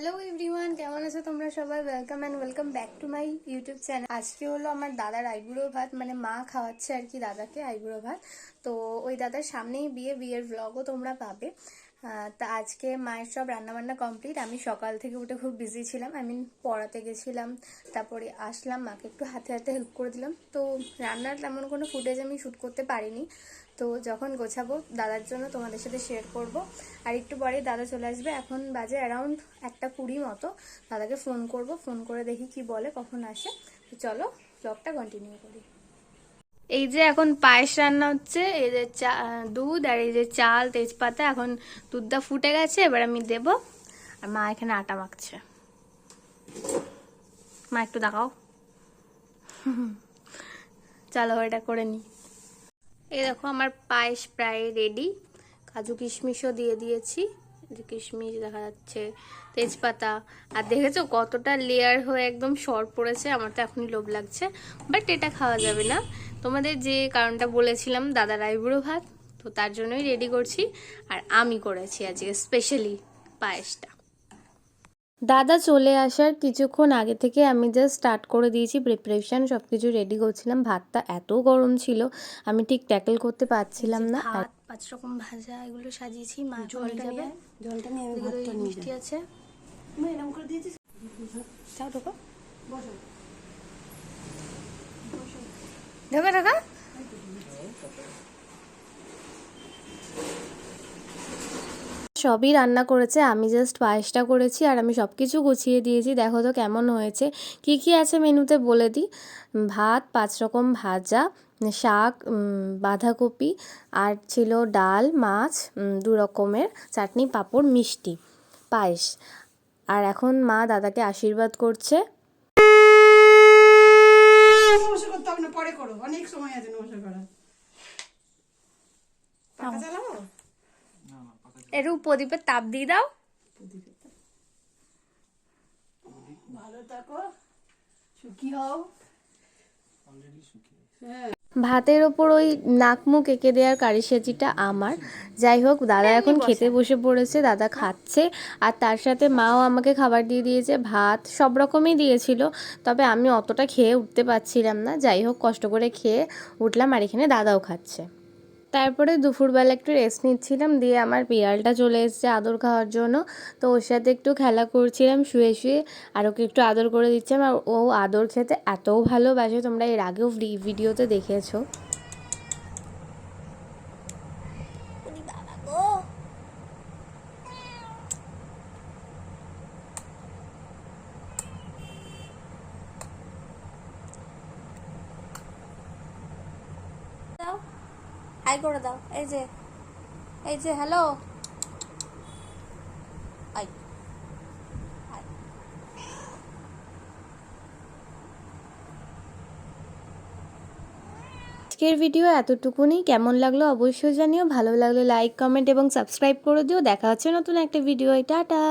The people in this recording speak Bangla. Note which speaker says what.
Speaker 1: হ্যালো এভরিওয়ান, কেমন আছো তোমরা সবাই? Welcome and welcome back to my YouTube channel. আজকে হলো আমার দাদার আইবুড়ো ভাত, মানে মা খাওয়াচ্ছে আর কি দাদাকে আইবুড়ো ভাত। তো ওই দাদার সামনেই বিয়ের ব্লগও তোমরা পাবে। তা আজকে মায়ের সব রান্নাবান্না কমপ্লিট। আমি সকাল থেকে উঠে খুব বিজি ছিলাম, পড়াতে গেছিলাম, তারপরে আসলাম, মাকে একটু হাতে হাতে হেল্প করে দিলাম। তো রান্নার তেমন কোনো ফুটেজ আমি শ্যুট করতে পারিনি। তো যখন গোছাবো দাদার জন্য তোমাদের সাথে শেয়ার করব। আর একটু পরে দাদা চলে আসবে, এখন বাজে অ্যারাউন্ড 1:20 মতো। দাদাকে ফোন করব, ফোন করে দেখি কি বলে, কখন আসে। তো চলো ব্লগটা কন্টিনিউ করি। এই যে এখন পায়েস রান্না হচ্ছে, এই যে দুধ আর এই যে চাল তেজপাতা। এখন দুধটা ফুটে গেছে, এবার আমি দেব। আর মা এখানে আটা মাখছে। মা একটু দেখাও। চলো এটা করে নি। এই দেখো আমার পায়েস প্রায় রেডি। কাজু কিশমিশও দিয়ে দিয়েছি, যে কিশমিশ দেখা যাচ্ছে, তেজপাতা। আর দেখেছো কতটা লেয়ার হয়ে একদম সর পড়েছে। আমার তো এখনই লোভ লাগছে, বাট এটা খাওয়া যাবে না। তোমাদের যে কারণটা বলেছিলাম, দাদার আইবুড়ো ভাত, তো তার জন্যই রেডি করছি। আর আমি করেছি আজকে স্পেশালি পায়েসটা। দাদা চলে আসার কিছুক্ষণ আগে থেকে আমি জাস্ট স্টার্ট করে দিয়েছি প্রিপারেশন, সব কিছু রেডি করছিলাম। ভাতটা এত গরম ছিল, আমি ঠিক ট্যাকেল করতে পারছিলাম না। ভাত 5 রকম ভাজা এগুলো সাজিয়েছি। মা জলটা নিয়ে আমি ভাতটা নিয়ে মিষ্টি আছে। আমি এরকম করে দিয়েছি। যাও ঢোকো, বসো, ঢোকা ঢোকা। সবই রান্না করেছে, আমি জাস্ট পায়েসটা করেছি। আর আমি সব কিছু গুছিয়ে দিয়েছি। দেখো তো কেমন হয়েছে। কি কি আছে মেনুতে বলে দিই। ভাত, 5 রকম ভাজা, শাক, বাঁধাকপি, আর ছিল ডাল, মাছ, 2 রকমের চাটনি, পাঁপড়, মিষ্টি, পায়েস। আর এখন মা দাদাকে আশীর্বাদ করছে।
Speaker 2: নমস্কার করতে হবে না, পরে করো, অনেক সময় আছে নমস্কার করার। পাখা চালাবো?
Speaker 1: এর প্রদীপের তাপ দিয়ে দাও।
Speaker 2: ভালো থাকো, সুখী হও।
Speaker 1: ভাতের ওপর ওই নাক মুখ এঁকে দেওয়ার কারিসাজিটা আমার। যাই হোক, দাদা এখন খেতে বসে পড়েছে, দাদা খাচ্ছে। আর তার সাথে মাও আমাকে খাবার দিয়ে দিয়েছে, ভাত সব রকমই দিয়েছিল। তবে আমি অতটা খেয়ে উঠতে পারছিলাম না। যাই হোক, কষ্ট করে খেয়ে উঠলাম। আর এখানে দাদাও খাচ্ছে। তারপরে দুপুরবেলা একটু রেস্ট নিচ্ছিলাম, দিয়ে আমার বিড়ালটা চলে এসেছে আদর খাওয়ার জন্য। তো ওর সাথে একটু খেলা করছিলাম শুয়ে শুয়ে, আর ওকে একটু আদর করে দিচ্ছিলাম। আর ও আদর খেতে এতও ভালোবাসে, তোমরা এর আগেও ভিডিওতে দেখেছো। হাই করে দাও। এই যে হ্যালো। আজকের ভিডিও এতটুকুনি। কেমন লাগলো অবশ্যই জানিও। ভালো লাগলে লাইক, কমেন্ট এবং সাবস্ক্রাইব করে দিও। দেখা হচ্ছে নতুন একটা ভিডিও। টাটা।